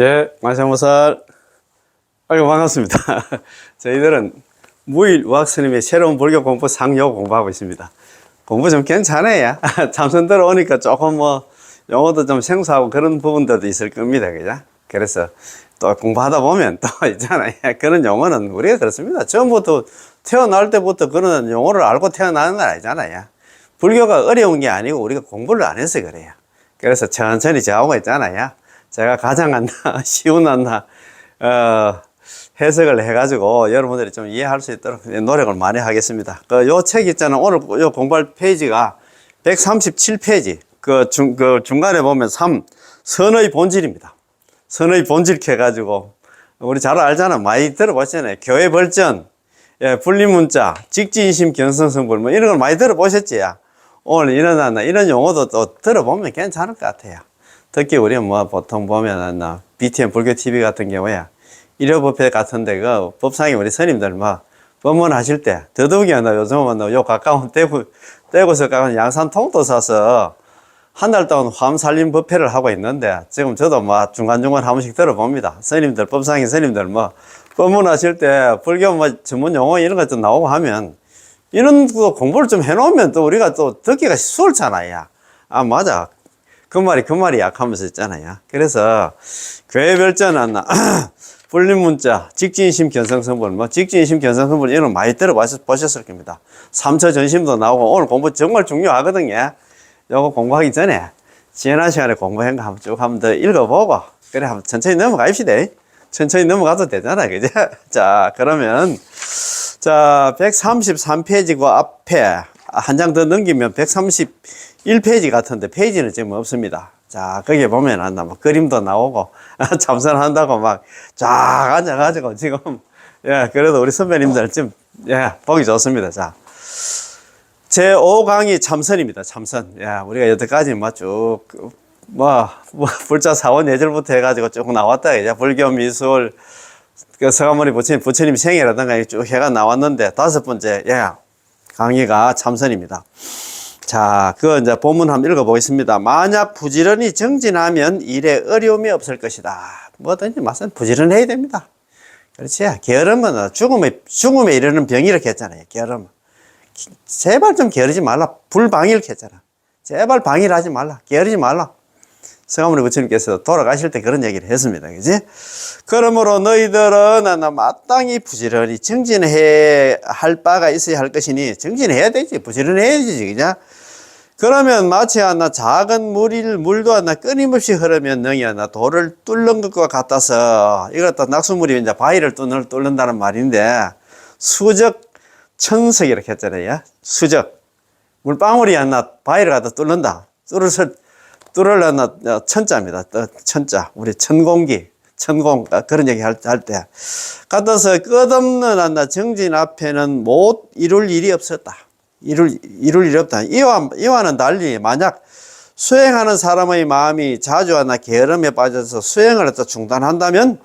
예, 만사무살. 아이고, 반갑습니다. 저희들은 무일 우학스님의 새로운 불교 공부 상요 공부하고 있습니다. 공부 좀 괜찮아요. 참선 들어오니까 조금 용어도 좀 생소하고 그런 부분들도 있을 겁니다. 그죠? 그래서 또 공부하다 보면 또 있잖아요. 그런 용어는 우리가 그렇습니다. 처음부터 태어날 때부터 그런 용어를 알고 태어나는 건 아니잖아요. 불교가 어려운 게 아니고 우리가 공부를 안 해서 그래요. 그래서 천천히 저하고 있잖아요. 제가 가장 쉬운 해석을 해가지고 여러분들이 좀 이해할 수 있도록 노력을 많이 하겠습니다. 요 책 있잖아요. 오늘 요 공부할 페이지가 137페이지. 그 중간에 보면 선의 본질입니다. 선의 본질 해가지고, 우리 잘 알잖아. 많이 들어보셨잖아요. 교회 벌전, 예, 분리문자, 직지인심, 견성성불, 뭐 이런 걸 많이 들어보셨지. 오늘 이런 용어도 또 들어보면 괜찮을 것 같아요. 특히 우리 보통 보면 BTN 불교 TV 같은 경우에 일요법회 같은데 그 법상에 우리 스님들 법문하실 때 더더욱이 요즘은 요 가까운 대구에서 가까운 양산통도 사서 한 달 동안 화엄살림 법회를 하고 있는데, 지금 저도 중간중간 한 번씩 들어봅니다. 스님들, 법상의 스님들 법문하실 때 불교 전문 용어 이런 것 좀 나오고 하면 이런 거 공부를 좀 해놓으면 또 우리가 또 듣기가 수월잖아요. 아, 맞아. 그 말이 약하면서 있잖아요. 그래서 교회 별자는 불림문자, 직진심, 견성성불, 직진심, 견성성불 이런 거 많이 들어보셨을 겁니다. 삼처 전심도 나오고 오늘 공부 정말 중요하거든요. 요거 공부하기 전에 지난 시간에 공부한 거 한번 더 읽어보고 그래 한번 천천히 넘어가입시다. 천천히 넘어가도 되잖아, 그죠? 자, 그러면 133페이지고 앞에 한 장 더 넘기면 131페이지 같은데 페이지는 지금 없습니다. 자, 거기에 보면 그림도 나오고 참선한다고 쫙 앉아가지고 지금 그래도 우리 선배님들 좀 보기 좋습니다. 자, 제5강이 참선입니다. 참선. 우리가 여태까지 쭉 불자 사원 예절부터 해가지고 쭉 나왔다. 이제 불교 미술, 서가모니 부처님 생애라든가 쭉 해가 나왔는데, 5번째 강의가 참선입니다. 자, 이제 본문 한번 읽어보겠습니다. 만약 부지런히 정진하면 일에 어려움이 없을 것이다. 뭐든지 부지런해야 됩니다. 그렇지. 게으름은 죽음에 이르는 병이 이렇게 했잖아요. 게으름. 제발 좀 게으르지 말라. 불방일 했잖아. 제발 방일 하지 말라. 게으르지 말라. 서가모니 부처님께서 돌아가실 때 그런 얘기를 했습니다. 그지? 그러므로 너희들은 마땅히 부지런히 정진해야 할 바가 있어야 할 것이니 정진해야 되지. 부지런해야지. 그죠? 그러면 마치 작은 물도 끊임없이 흐르면 능히 돌을 뚫는 것과 같아서, 이것도 낙수물이 이제 바위를 뚫는다는 말인데, 수적 천석 이렇게 했잖아요. 수적. 물방울이 바위를 갖다 뚫는다. 뚫으려나 천자입니다. 천자. 우리 천공 그런 얘기 할 때. 같아서 끝없는 정진 앞에는 못 이룰 일이 없었다. 이룰 일이 없다. 이와는 달리 만약 수행하는 사람의 마음이 자주 게으름에 빠져서 수행을 중단한다면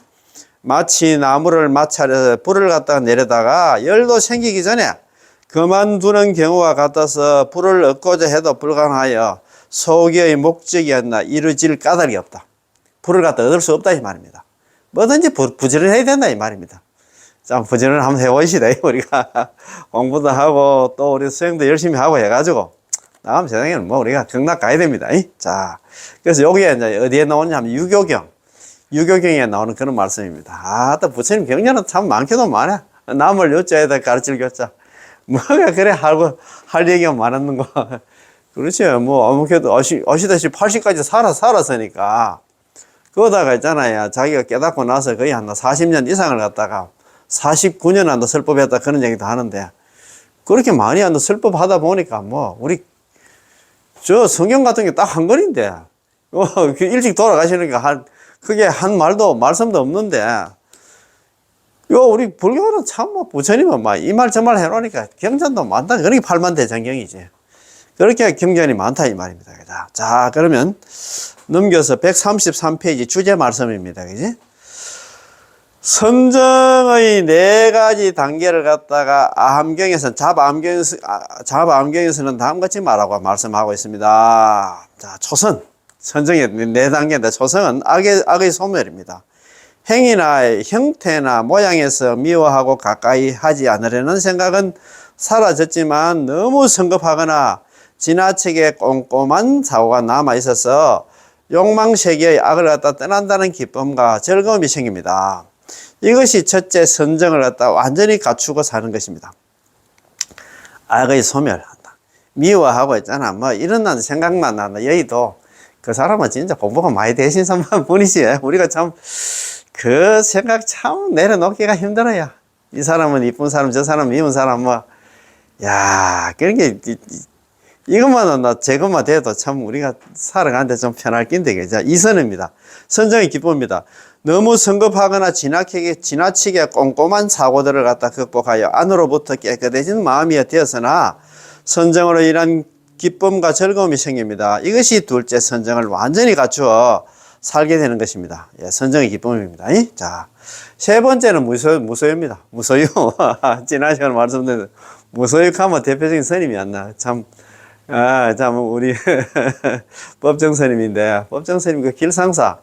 마치 나무를 마찰해서 불을 갖다가 내려다가 열도 생기기 전에 그만두는 경우와 같아서 불을 얻고자 해도 불가능하여 소기의 목적이 이루어질 까닭이 없다. 불을 갖다 얻을 수 없다 이 말입니다. 뭐든지 부지런해야 된다 이 말입니다. 자, 부지런을 한번 해보시다. 우리가 공부도 하고 또 우리 수행도 열심히 하고 해가지고 다음 세상에는 우리가 극락 가야 됩니다. 자, 그래서 여기에 이제 어디에 나오냐 하면 유교경에 나오는 그런 말씀입니다. 또 부처님 경전은 참 많기도 많아. 남을 여자에다 가르칠 교자. 뭐가 그래 할 얘기가 많았는 거. 그렇지. 아무래도 아시다시피 80까지 살았으니까. 그러다가 있잖아요. 자기가 깨닫고 나서 거의 한 40년 이상을 갖다가 49년 설법했다 그런 얘기도 하는데, 그렇게 많이 설법하다 보니까 우리 성경 같은 게 딱 한 권인데 일찍 돌아가시니까 그게 한 말씀도 없는데, 우리 불교는 참 부처님은 이 말 저 말 해놓으니까 경전도 많다. 그러니까 팔만대장경이지. 그렇게 경전이 많다 이 말입니다. 자, 그러면 넘겨서 133페이지 주제 말씀입니다. 그지? 선정의 4가지 단계를 갖다가 잡아암경에서는 다음같이 말하고 말씀하고 있습니다. 자, 초선. 선정의 네 단계인데 초성은 악의 소멸입니다. 행위나 형태나 모양에서 미워하고 가까이 하지 않으려는 생각은 사라졌지만 너무 성급하거나 지나치게 꼼꼼한 사고가 남아 있어서 욕망 세계의 악을 갖다 떠난다는 기쁨과 즐거움이 생깁니다. 이것이 첫째 선정을 갖다 완전히 갖추고 사는 것입니다. 악의 소멸한다. 미워하고 있잖아. 뭐 이런 생각만 나나 여의도 그 사람은 진짜 공부가 많이 되신 분이지. 우리가 참 그 생각 참 내려놓기가 힘들어요. 이 사람은 이쁜 사람, 저 사람은 미운 사람, 뭐, 야, 그런 게, 이것만, 제것만 돼도 참 우리가 살아가는데 좀 편할 낀데, 그죠? 이선입니다. 선정의 기쁨입니다. 너무 성급하거나 지나치게 꼼꼼한 사고들을 갖다 극복하여 안으로부터 깨끗해진 마음이 되었으나, 선정으로 인한 기쁨과 즐거움이 생깁니다. 이것이 둘째 선정을 완전히 갖추어 살게 되는 것입니다. 예, 선정의 기쁨입니다. 자, 세 번째는 무소유입니다. 무소유. 지난 시간에 말씀드린 무소유하면 대표적인 스님이었나. 참, 우리 법정 스님인데, 법정 스님 그 길상사.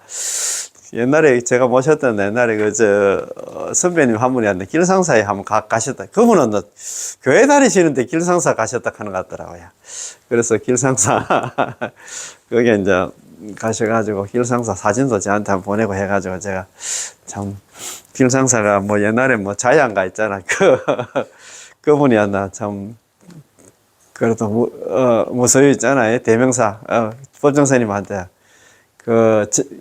옛날에 제가 모셨던 옛날에 선배님 한 분이 왔는데 길상사에 한번 가셨다. 그분은 교회 다니시는데 길상사 가셨다 하는 것 같더라고요. 그래서 길상사, 거기에 이제 가셔가지고 길상사 사진도 저한테 한번 보내고 해가지고 제가 참 길상사가 뭐 옛날에 뭐 자양가 있잖아. 그분이 왔나 참 그래도 무소유 있잖아요. 대명사, 법정스님한테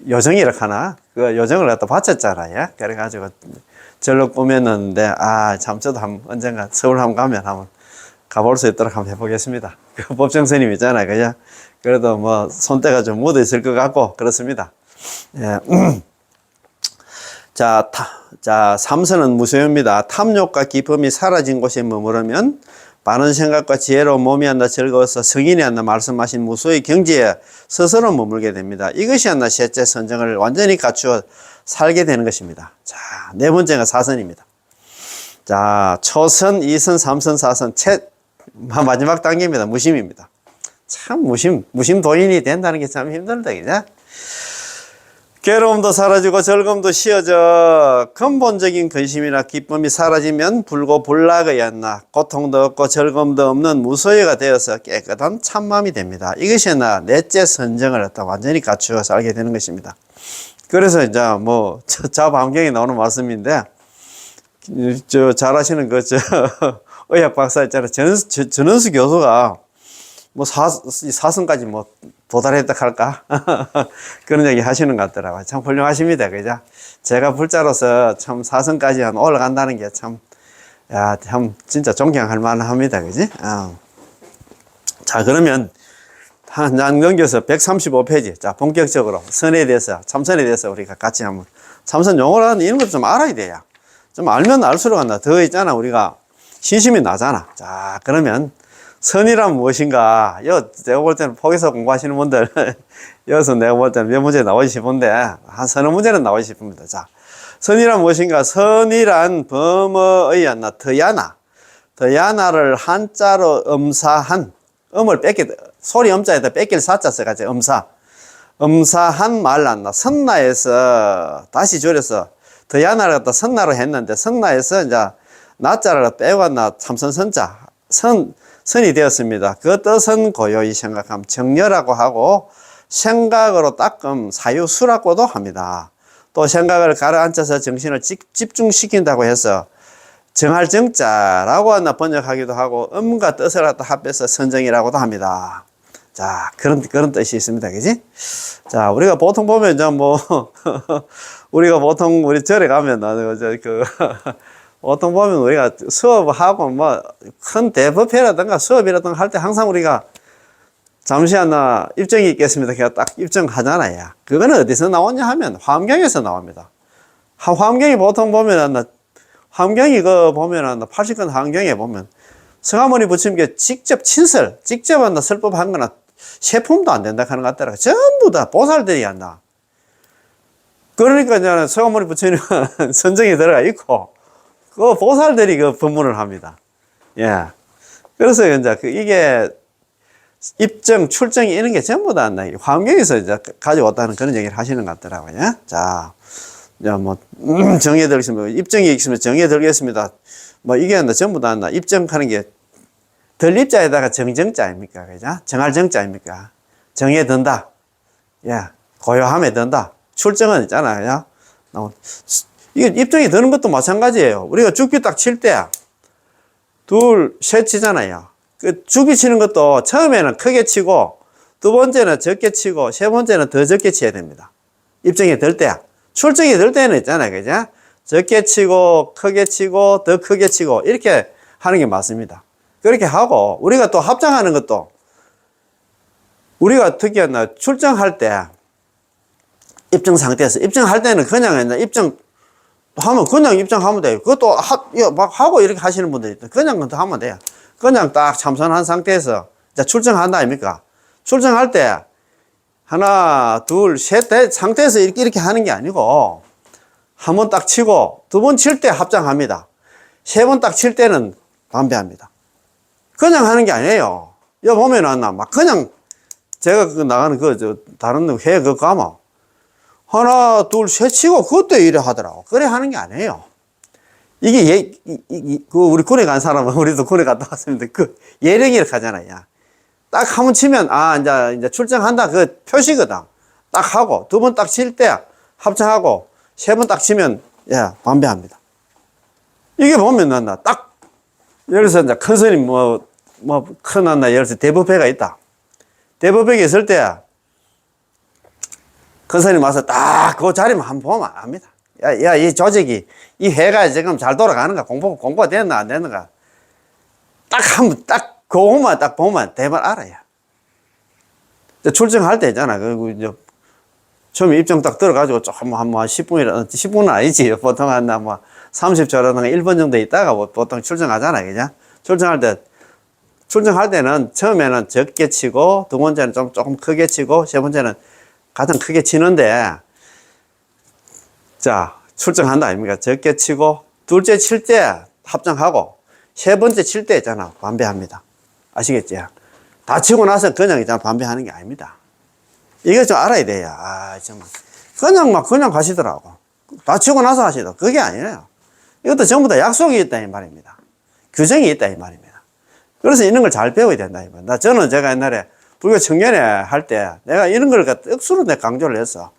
요정이라 하나? 그 요정을 갖다 바쳤잖아요. 그래가지고 절로 꾸몄는데, 참 저도 언젠가 서울 한번 가면 한번 가볼 수 있도록 한번 해보겠습니다. 그 법정 스님 있잖아요. 그죠? 그래도 뭐 손때가 좀 묻어 있을 것 같고, 그렇습니다. 예. 자, 3선은 무소유입니다. 탐욕과 기쁨이 사라진 곳에 머무르면 많은 생각과 지혜로 몸이 한다 즐거워서 성인이 한다 말씀하신 무소의 경지에 스스로 머물게 됩니다. 이것이 한다 셋째 선정을 완전히 갖추어 살게 되는 것입니다. 자, 네 번째가 4선입니다. 자, 초선, 2선, 3선, 4선, 마지막 단계입니다. 무심입니다. 참 무심 도인이 된다는 게 참 힘들다, 그죠? 괴로움도 사라지고 즐거움도 쉬어져 근본적인 근심이나 기쁨이 사라지면 불고불락의 였나 고통도 없고 즐거움도 없는 무소유가 되어서 깨끗한 참맘이 됩니다. 이것이 나 넷째 선정을 갖다 완전히 갖추어 살게 되는 것입니다. 그래서 이제 뭐 자반경에 나오는 말씀인데 잘 아시는 의학 박사 있잖아요. 전은수 교수가 뭐 사선까지 뭐 도달했다 할까? 그런 얘기 하시는 것 같더라고요. 참 훌륭하십니다. 그죠? 제가 불자로서 참 사선까지 올라간다는 게 참 진짜 존경할 만합니다. 그지? 자, 그러면 한 넘겨서 135페이지. 자, 본격적으로 선에 대해서, 참선에 대해서 우리가 같이 한번 참선 용어라는 이런 것 좀 알아야 돼요. 좀 알면 알수록 더 있잖아. 우리가 신심이 나잖아. 자, 그러면 선이란 무엇인가? 내가 볼 때는 포기서 공부하시는 분들, 여기서 내가 볼 때는 몇 문제 나오기 싶은데, 한 서너 문제는 나오기 싶습니다. 자, 선이란 무엇인가? 선이란 범어의 더야나를 한자로 음사한, 음을 소리 음자에다 뺏길 사자 써가지고 음사한 말란다. 선나에서 다시 줄여서 더야나를 갖다 선나로 했는데, 선나에서 이제 나자를 빼고 참선선자, 선이 되었습니다. 그 뜻은 고요히 생각함, 정려라고 하고 생각으로 닦음, 사유수라고도 합니다. 또 생각을 가라앉혀서 정신을 집중시킨다고 해서 정할 정자라고 번역하기도 하고 음과 뜻을 갖다 합해서 선정이라고도 합니다. 자, 그런 뜻이 있습니다. 그지? 자, 우리가 보통 보면 이제 우리가 보통 우리 절에 가면 보통 보면 우리가 수업하고 큰 대법회라든가 수업이라든가 할 때 항상 우리가 잠시 입정이 있겠습니다. 그냥 딱 입정하잖아요. 그거는 어디서 나오냐 하면 화엄경에서 나옵니다. 화엄경이 보통 보면 화엄경이 보면 80권 화엄경에 보면 성하모니 부처님께 직접 설법한 거나 세품도 안 된다 하는 것 같더라. 전부 다 보살들이 한다. 그러니까 이제 성하모니 부처님은 선정이 들어가 있고 그 보살들이 그 법문을 합니다. 예. 그래서 이제 이게 입증, 출증 이런 게 전부 다 환경에서 이제 가져왔다는 그런 얘기를 하시는 것 같더라고요. 자, 뭐 정해들겠습니다. 입증이 있으면 정해들겠습니다. 뭐 이게 전부 다 입증하는 게 덜입자에다가 정정자 아닙니까? 그죠? 정할 정자 아닙니까? 정해든다. 예, 고요함에 든다. 출증은 있잖아요. 이게 입증이 드는 것도 마찬가지예요. 우리가 죽비 딱 칠 때, 둘, 셋 치잖아요. 그 죽비 치는 것도 처음에는 크게 치고, 두 번째는 적게 치고, 세 번째는 더 적게 쳐야 됩니다. 입증이 들 때. 출증이 들 때는 있잖아요. 그죠? 적게 치고, 크게 치고, 더 크게 치고, 이렇게 하는 게 맞습니다. 그렇게 하고, 우리가 또 합장하는 것도, 우리가 특히 출정할 때, 입증 상태에서, 입증할 때는 그냥 입증하면 그냥 입증하면 돼요. 그것도 막 하고 이렇게 하시는 분들이 있다. 그냥 하면 돼요. 그냥 딱 참선한 상태에서 이제 출정한다 아닙니까? 출정할 때, 하나, 둘, 셋, 넷 상태에서 이렇게 하는 게 아니고, 한 번 딱 치고, 두 번 칠 때 합장합니다. 세 번 딱 칠 때는 반배합니다. 그냥 하는 게 아니에요. 여기 보면은, 막 그냥, 제가 나가는 다른 회에 그거 가면, 하나, 둘, 셋 치고, 그것도 이래 하더라고. 그래 하는 게 아니에요. 이게 우리 군에 간 사람은, 우리도 군에 갔다 왔습니다. 예령이 이렇게 하잖아요. 딱 한 번 치면, 이제 출정한다. 그 표시거든. 딱 하고, 두 번 딱 칠 때 합장하고, 세 번 딱 치면, 예, 반배합니다. 이게 보면, 딱, 예를 들어서 이제 큰 스님 큰 예를 들어서 대법회가 있다. 대법회가 있을 때, 큰 스님 와서 딱 그 자리만 한번 보면 압니다. 이 조직이, 이 회가 지금 잘 돌아가는가, 공부가 됐나, 안 됐는가. 그거만 딱 보면 대박 알아요. 출정할 때 있잖아. 그리고 이제, 처음에 입장 딱 들어가지고 조금 한 10분은 아니지. 보통 한 30초라든가 1분 정도 있다가 보통 출정하잖아. 그죠? 출정할 때는 처음에는 적게 치고, 두 번째는 조금 크게 치고, 세 번째는 가장 크게 치는데, 자, 출정한다 아닙니까? 적게 치고, 둘째 칠 때 합장하고, 세 번째 칠 때 있잖아. 반배합니다. 아시겠지? 다 치고 나서 그냥 있잖아. 반배하는 게 아닙니다. 이거 좀 알아야 돼요. 정말. 그냥 가시더라고. 다 치고 나서 하시더. 그게 아니에요. 이것도 전부 다 약속이 있다, 이 말입니다. 규정이 있다, 이 말입니다. 그래서 이런 걸 잘 배워야 된다, 이 말입니다. 저는 제가 옛날에 불교 청년회 할 때 내가 이런 걸 억수로 내가 강조를 했어.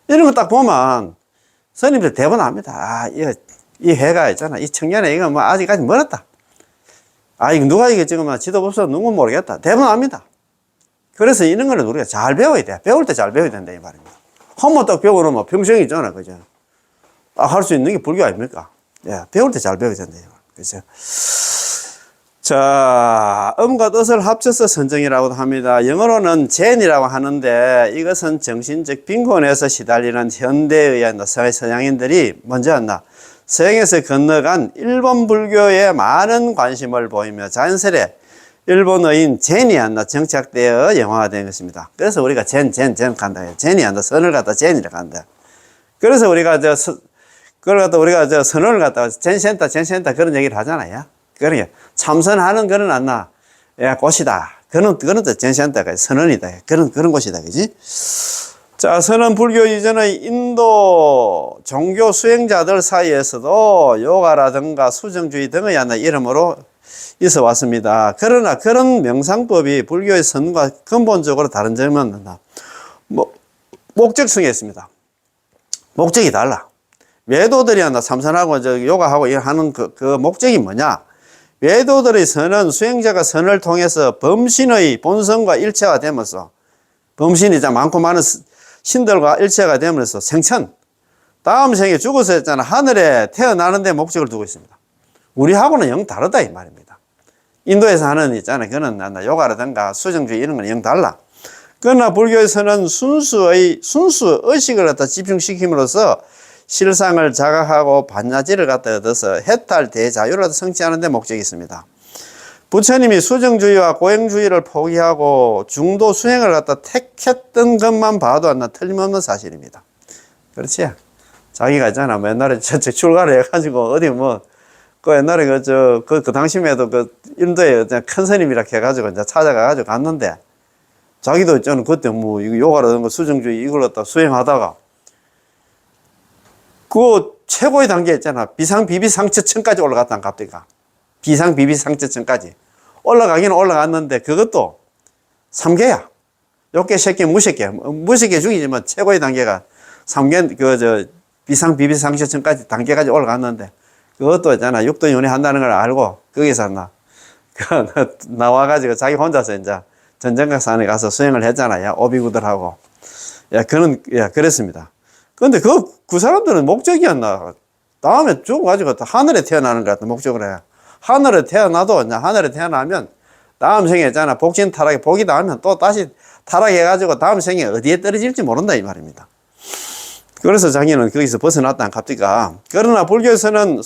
이런 거 딱 보면 스님들 대부분 압니다. 이 회가 있잖아. 이 청년회 이거 아직까지 멀었다. 이거 누가 이게 지금 지도 없어 누군 모르겠다. 대부분 압니다. 그래서 이런 거는 우리가 잘 배워야 돼. 배울 때 잘 배워야 된다, 이 말입니다. 한번 딱 배워놓으면 평생이 있잖아, 그죠? 할 수 있는 게 불교 아닙니까? 예, 배울 때 잘 배워야 된다, 그죠? 자, 음과 뜻을 합쳐서 선정이라고도 합니다. 영어로는 젠이라고 하는데 이것은 정신적 빈곤에서 시달리는 현대의 서양인들이 먼저 서양에서 건너간 일본 불교에 많은 관심을 보이며 자연스레 일본어인 젠이 정착되어 영화화된 것입니다. 그래서 우리가 젠 간다. 젠이 선을 갖다 젠이라 간다. 그래서 우리가 우리가 선을 갖다가 젠센터 그런 얘기를 하잖아요. 그러니까 참선하는 거는 곳이다. 그는 또 젠센터가 선언이다. 그런 곳이다. 그지? 자, 선은 불교 이전의 인도 종교 수행자들 사이에서도 요가라든가 수정주의 등의 이름으로 있어 왔습니다. 그러나 그런 명상법이 불교의 선과 근본적으로 다른 점은 목적성이 있습니다. 목적이 달라. 외도들이 참선하고 요가하고 하는 그 목적이 뭐냐? 외도들의 선은 수행자가 선을 통해서 범신의 본성과 일체가 되면서 범신이 많고 많은 신들과 일체가 되면서 생천, 다음 생에 죽어서 했잖아. 하늘에 태어나는 데 목적을 두고 있습니다. 우리하고는 영 다르다, 이 말입니다. 인도에서 하는 있잖아요. 그는 요가라든가 수정주의 이런 건 영 달라. 그러나 불교에서는 순수 의식을 갖다 집중시킴으로써 실상을 자각하고 반야지를 갖다 얻어서 해탈 대자유를 성취하는 데 목적이 있습니다. 부처님이 수정주의와 고행주의를 포기하고 중도 수행을 갖다 택했던 것만 봐도 틀림없는 사실입니다. 그렇지? 자기가 있잖아. 옛날에 출가를 해가지고 어디 그 옛날에 그 당시에도 인도에 큰 스님이라 해가지고 이제 찾아가가지고 갔는데, 자기도 저는 그때 뭐, 이거 요가라는 거 수정주의 이걸 갖다 수행하다가, 그 최고의 단계 있잖아. 비상비비상처층까지 올라갔다, 갑자기. 비상비비상처층까지. 올라가기는 올라갔는데, 그것도 3개야. 욕개, 새끼, 무새끼. 무새끼 중이지만 최고의 단계가 3개, 비상비비상처층까지 단계까지 올라갔는데, 그것도 있잖아. 육도윤회 한다는 걸 알고, 거기서 나와가지고 자기 혼자서 이제 전정각산에 가서 수행을 했잖아요. 오비구들하고. 그랬습니다. 근데 그 사람들은 목적이었나? 다음에 죽어가지고 하늘에 태어나는 것 같아, 목적을 해. 하늘에 태어나도, 이제 하늘에 태어나면, 다음 생에 있잖아. 복신 타락에 복이 닿으면 또 다시 타락해가지고 다음 생에 어디에 떨어질지 모른다, 이 말입니다. 그래서 자기는 거기서 벗어났다, 갑자기가. 그러나 불교에서는,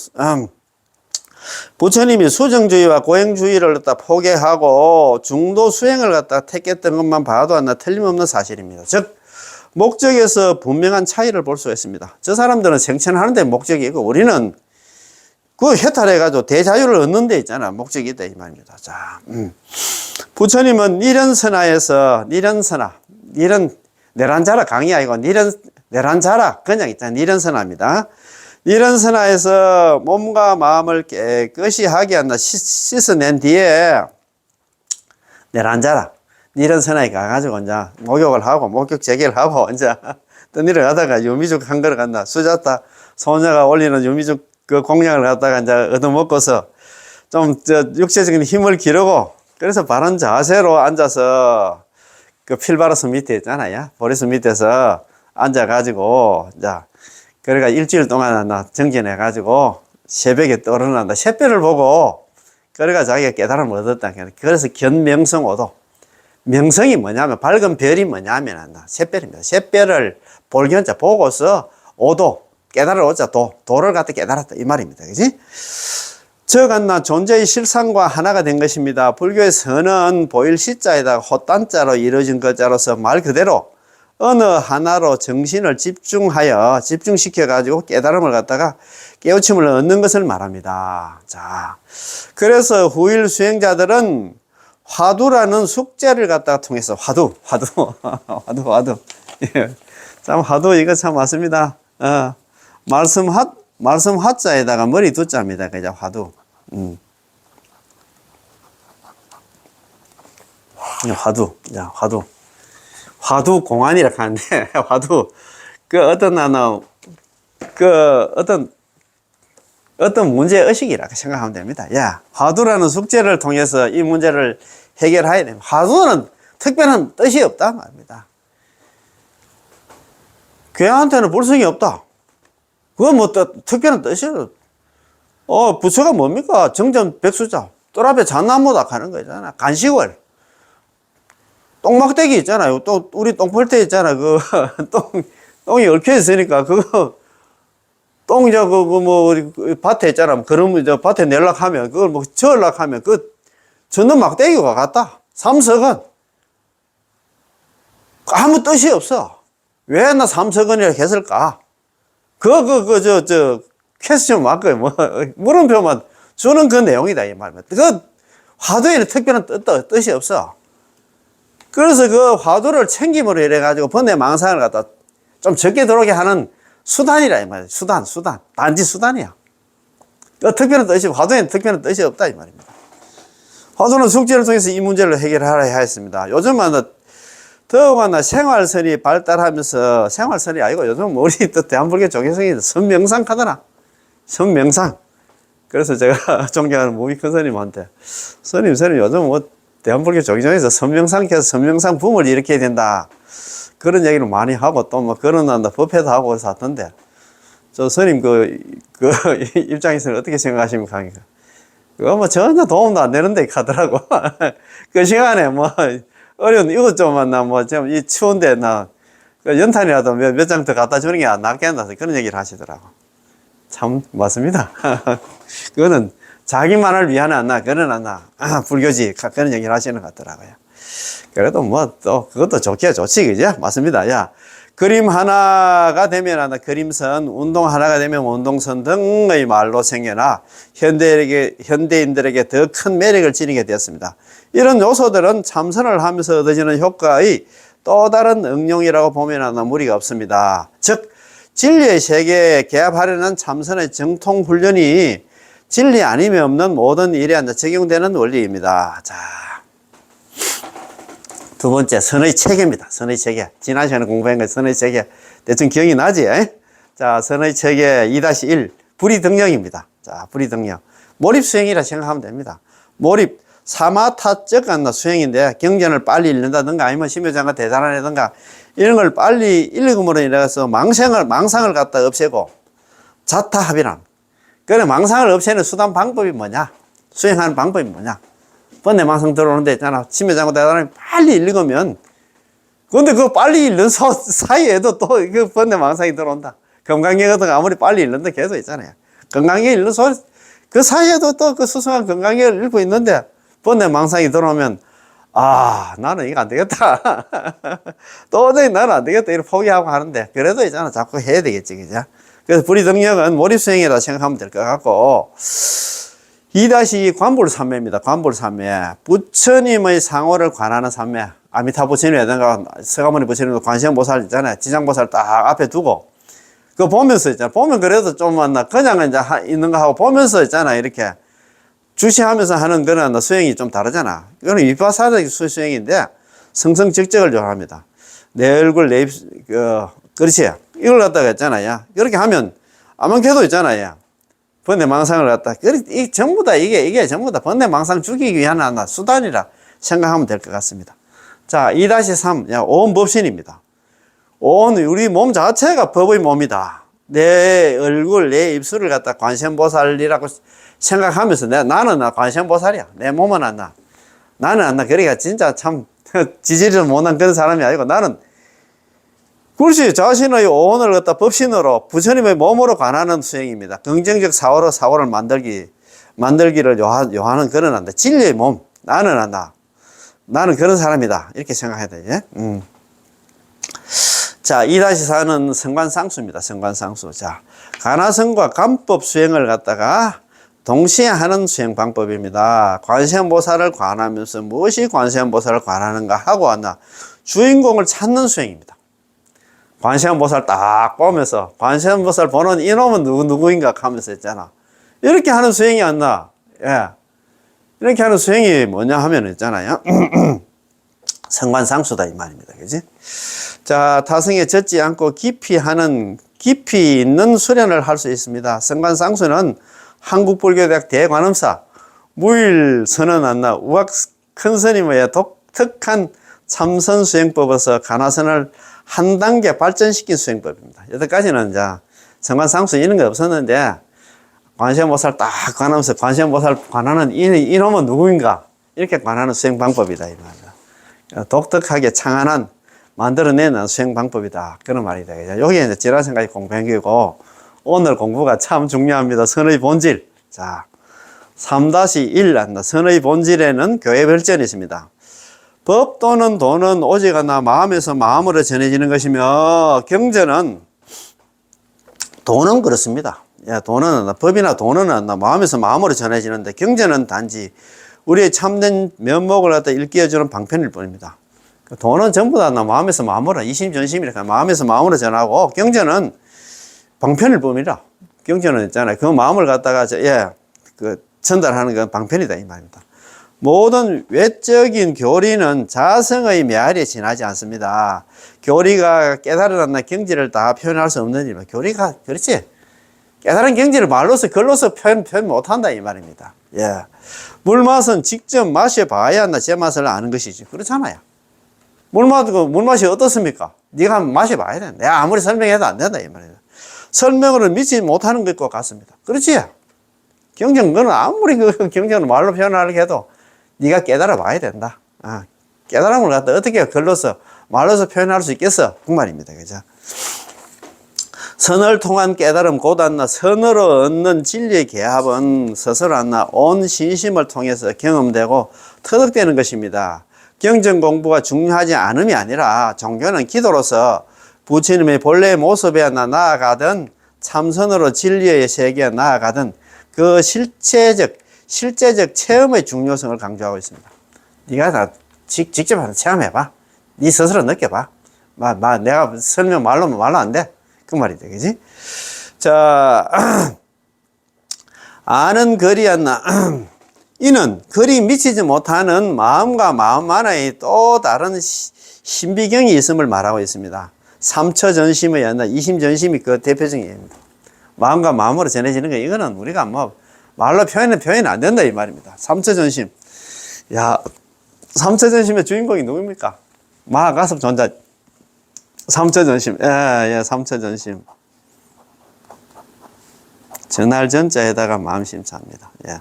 부처님이 수정주의와 고행주의를 갖다 포기하고 중도 수행을 갖다 택했던 것만 봐도 하나 틀림없는 사실입니다. 즉, 목적에서 분명한 차이를 볼 수 있습니다. 저 사람들은 생천하는 데 목적이고, 우리는 그 해탈해가지고 대자유를 얻는 데 있잖아. 목적이 있다, 이 말입니다. 자, 부처님은 니련선화에서, 내란자라 강의 아니고, 내란자라, 그냥 있잖아. 니련선화입니다. 니련선화에서 몸과 마음을 깨끗이 하게 한다. 씻어낸 뒤에, 내란자라. 니련선화에 가가지고, 이제, 목욕을 하고, 목욕 재개를 하고, 이제, 떠내려가다가 유미죽 한 그릇 간다. 수자타, 소녀가 올리는 유미죽 그 공양을 갖다가 이제 얻어먹고서, 좀, 육체적인 힘을 기르고, 그래서 바른 자세로 앉아서, 그 필바로스 밑에 있잖아요. 보리스 밑에서 앉아가지고, 자, 그러니까 일주일 동안 정진해가지고, 새벽에 떠오른다. 샛별을 보고, 그러니까 자기가 깨달음을 얻었다. 그래서 견명성오도. 명성이 뭐냐면, 밝은 별이 뭐냐면, 샛별입니다. 샛별을 볼견자 보고서, 오도, 깨달을 얻자, 도를 갖다 깨달았다. 이 말입니다. 그지? 즉, 존재의 실상과 하나가 된 것입니다. 불교에서는 보일 시자에다가 헛단자로 이루어진 것자로서 말 그대로 어느 하나로 정신을 집중시켜가지고 깨달음을 갖다가 깨우침을 얻는 것을 말합니다. 자, 그래서 후일 수행자들은 화두라는 숙제를 갖다가 통해서 화두. 예. 참, 화두, 이거 참 맞습니다. 말씀 화자에다가 머리 두자입니다. 그죠? 화두. 화두. 자, 화두. 화두 공안이라고 하는데, 화두. 어떤 문제의식이라고 생각하면 됩니다. 야, 화두라는 숙제를 통해서 이 문제를 해결해야 됩니다. 화두는 특별한 뜻이 없다 말입니다. 괴한테는 불성이 없다. 그건 뭐 특별한 뜻이에요. 부처가 뭡니까? 정전백수자. 뜰 앞에 잣나무다 하는 거 있잖아. 간식을. 똥막대기 있잖아요. 또 우리 똥폴대 있잖아. 똥이 얽혀 있으니까 똥 우리 밭에 있잖아. 그러면 밭에 내려고 하면 그걸 저으려고 하면 젓는 막대기와 같다. 삼석은 아무 뜻이 없어. 왜 나 삼석은이라고 했을까? 퀘스천 마크, 물음표만 주는 그 내용이다, 이 말입니다. 화두에는 특별한 뜻이 없어. 그래서 그 화두를 챙김으로 이래가지고 번뇌 망상을 갖다 좀 적게 들어오게 하는 수단이라, 이 말이야. 수단. 단지 수단이야. 특별한 뜻이, 화두에는 특별한 뜻이 없다, 이 말입니다. 화두는 숙제를 통해서 이 문제를 해결하라 했습니다. 요즘은 더구나 생활선이 발달하면서, 생활선이 아니고 요즘 우리 또 대한불교 종교성이 선명상 하더라. 선명상. 그래서 제가 존경하는 무비큰 스님한테, 스님 요즘 대한불교 종교성에서 선명상께서 선명상 붐을 일으켜야 된다. 그런 얘기를 많이 하고 또 그런 법회도 하고 그래서 하던데, 저 스님 입장에서는 어떻게 생각하십니까? 그거 전혀 도움도 안 되는데 하더라고. 그 시간에 어려운 이것 좀 이 추운데 연탄이라도 몇 장 더 갖다 주는 게 안 낫겠나 그런 얘기를 하시더라고. 참 맞습니다. 그거는 자기만을 위한 그런 불교지 그런 얘기를 하시는 것 같더라고요. 그래도 또 그것도 좋지 그죠? 맞습니다. 야, 그림 하나가 되면 하나 그림선, 운동 하나가 되면 운동선 등의 말로 생겨나 현대인들에게 더 큰 매력을 지니게 되었습니다. 이런 요소들은 참선을 하면서 얻어지는 효과의 또 다른 응용이라고 보면 하나 무리가 없습니다. 즉 진리의 세계에 개합하려는 참선의 정통 훈련이 진리 아님이 없는 모든 일에 적용되는 원리입니다. 자, 두 번째, 선의 체계입니다. 선의 체계. 지난 시간에 공부한 거 선의 체계. 대충 기억이 나지? 자, 선의 체계 2-1. 불이등령입니다. 자, 불이등령. 몰입수행이라 생각하면 됩니다. 몰입. 사마타적 수행인데 경전을 빨리 읽는다든가 아니면 심효장가 대단하다든가 이런 걸 빨리 읽음으로 인해서 망상을 갖다 없애고 자타합이란. 그래, 망상을 없애는 수단 방법이 뭐냐? 수행하는 방법이 뭐냐? 번뇌 망상 들어오는 데 있잖아. 심효장고 대단하면 빨리 읽으면, 근데 그 빨리 읽는 사이에도 또 그 번뇌 망상이 들어온다. 건강경 같은 거 아무리 빨리 읽는다 계속 있잖아요. 건강경 읽는 그 사이에도 또 그 수승한 건강경을 읽고 있는데 번뇌 망상이 들어오면, 아, 나는 이거 안 되겠다. 도저히 나는 안 되겠다. 이렇게 포기하고 하는데, 그래도 있잖아. 자꾸 해야 되겠지. 그죠? 그래서 불이등력은 몰입수행이라 생각하면 될 것 같고, 2-2 관불삼매입니다. 관불삼매. 부처님의 상호를 관하는 삼매. 아미타 부처님이라든가 서가모니 부처님도 관세음보살 있잖아요. 지장보살 딱 앞에 두고 그거 보면서 있잖아. 보면 그래도 좀 그냥 이제 있는 거 하고 보면서 있잖아. 이렇게 주시하면서 하는 거는 수행이 좀 다르잖아. 이거는 위파사적 수행인데 성성적적을 요합니다. 내 얼굴, 내 입, 그렇지. 이걸 갖다가 있잖아요. 그렇게 하면 아만개도 있잖아요. 번뇌 망상을 갖다, 이 전부 다 이게 전부 다 번뇌 망상 죽이기 위한 하나 수단이라 생각하면 될 것 같습니다. 자, 2-3, 오온법신입니다. 오온, 우리 몸 자체가 법의 몸이다. 내 얼굴, 내 입술을 갖다 관세음보살이라고 생각하면서 나는 관세음보살이야. 내 몸은 안 나. 나는 안 나. 그러니까 진짜 참 지지를 못한 그런 사람이 아니고 나는 그렇지. 자신의 오온을 갖다 법신으로 부처님의 몸으로 관하는 수행입니다. 긍정적 사고를 만들기를 요하는 그런 한다. 진리의 몸. 나는 한다. 나는 그런 사람이다. 이렇게 생각해야 되지. 자, 2-4는 성관상수입니다. 성관상수. 자, 간화성과 간법 수행을 갖다가 동시에 하는 수행 방법입니다. 관세음보살을 관하면서 무엇이 관세음보살을 관하는가 하고 하나 주인공을 찾는 수행입니다. 관세음보살 딱 보면서 관세음보살 보는 이놈은 누구인가 하면서 있잖아. 이렇게 하는 수행이 안 나. 예. 이렇게 하는 수행이 뭐냐 하면 있잖아요. 성관상수다 이 말입니다. 그지? 자, 타성에 젖지 않고 깊이 있는 수련을 할 수 있습니다. 성관상수는 한국불교대학 대관음사 무일 선언한나 우학 큰 스님의 독특한 참선 수행법에서 간화선을 한 단계 발전시킨 수행법입니다. 여태까지는 이제 성관상수 이런 거 없었는데 관세음보살 딱 관하면서 관세음보살 관하는 이놈은 누구인가 이렇게 관하는 수행 방법이다 이 말이야. 독특하게 창안한 만들어내는 수행 방법이다 그런 말이다. 여기에 이제 지난 생각이 공부한 거고 오늘 공부가 참 중요합니다. 선의 본질. 자, 3-1 선의 본질에는 교회 별전이 있습니다. 법 또는 도는 오직 하나 마음에서 마음으로 전해지는 것이며 경전은 도는 그렇습니다. 야, 도는 법이나 도는 마음에서 마음으로 전해지는데 경전은 단지 우리의 참된 면목을 갖다 일깨워주는 방편일 뿐입니다. 도는 전부 다 마음에서 마음으로 이심전심이니까 마음에서 마음으로 전하고 경전은 방편일 뿐이라. 경전은 있잖아요. 그 마음을 갖다가 전달하는 건 방편이다 이 말입니다. 모든 외적인 교리는 자성의 메아리에 지나지 않습니다. 교리가 깨달으나 경지를 다 표현할 수 없는 일입니다. 교리가 그렇지. 깨달은 경지를 말로서 글로서 표현 못한다 이 말입니다. 예. 물맛은 직접 마셔봐야 제맛을 아는 것이지. 그렇잖아요. 물맛이 어떻습니까? 네가 한번 마셔봐야 돼. 내가 아무리 설명해도 안 된다 이 말입니다. 설명으로 미치지 못하는 것과 같습니다. 그렇지? 경전, 그는 아무리 그 경전을 말로 표현하려고 해도 네가 깨달아 봐야 된다. 깨달음을 갖다 어떻게 글로서, 말로서 표현할 수 있겠어? 그 말입니다. 그죠? 선을 통한 깨달음 곧 선으로 얻는 진리의 개합은 스스로 온 신심을 통해서 경험되고 터득되는 것입니다. 경전 공부가 중요하지 않음이 아니라 종교는 기도로서 부처님의 본래 모습에 나아가든 참선으로 진리의 세계에 나아가든 그 실제적 체험의 중요성을 강조하고 있습니다. 네가 다 직접 한번 체험해봐. 네 스스로 느껴봐. 내가 설명 말로 안 돼. 그 말이다, 그지? 자, 아는 거리였나? 이는 거리 미치지 못하는 마음과 마음 안에 또 다른 신비경이 있음을 말하고 있습니다. 삼처전심의 연나 이심전심이 그 대표적인 예입니다. 마음과 마음으로 전해지는 거 이거는 우리가 뭐 말로 표현 안 된다 이 말입니다. 삼처전심. 야, 삼처전심의 주인공이 누굽니까? 마가섭 존자. 삼처전심. 예, 삼처전심. 전할 전자에다가 마음심차입니다. 예.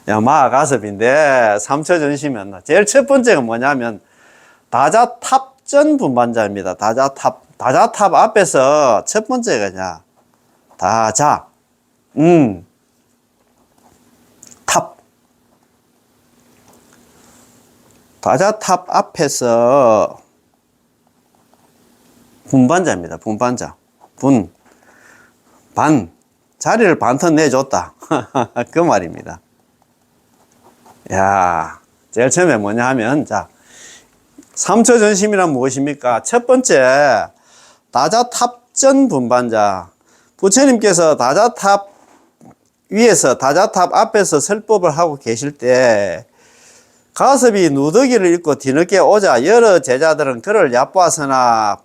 야, 마가섭인데 삼처전심이었나? 제일 첫 번째가 뭐냐면 다자탑전 분반자입니다. 다자탑 앞에서 첫 번째가 다자, 탑. 다자탑 앞에서 분반자입니다. 분반자. 자리를 반턴 내줬다. 그 말입니다. 야, 제일 처음에 뭐냐 하면, 자, 삼처전심이란 무엇입니까? 첫 번째, 다자탑전 분반자. 부처님께서 다자탑 위에서, 다자탑 앞에서 설법을 하고 계실 때, 가섭이 누더기를 입고 뒤늦게 오자 여러 제자들은 그를 얕보아서나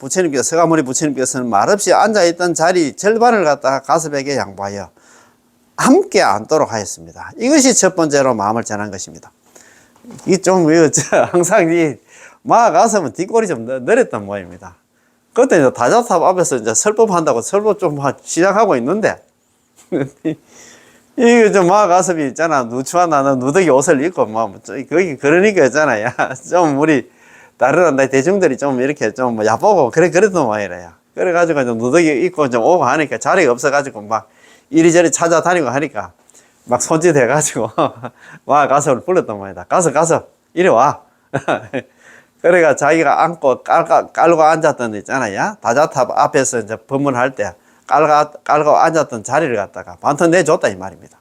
서가모니 부처님께서는 말없이 앉아있던 자리 절반을 갖다가 가섭에게 양보하여 함께 앉도록 하였습니다. 이것이 첫 번째로 마음을 전한 것입니다. 이게 좀, 항상 가섭은 뒷골이 좀 느렸던 모양입니다. 그때 이제 다자탑 앞에서 이제 설법한다고 설법 좀 시작하고 있는데, 이게 좀 가섭이 있잖아. 누추한 나는 누더기 옷을 입고, 거기 그러니까 있잖아요. 좀 우리, 다른 대중들이 좀 이렇게 좀 얕보고, 그랬던 모양이래요. 그래가지고 좀 누더기 입고 좀 오고 하니까 자리가 없어가지고 막 이리저리 찾아다니고 하니까 막 손짓해가지고, 가섭을 불렀단 말이다. 가섭, 이리 와. 그래가 자기가 앉고 깔고 앉았던 데 있잖아요. 다자탑 앞에서 이제 법문할 때 깔고 앉았던 자리를 갖다가 반턴 내줬다 이 말입니다.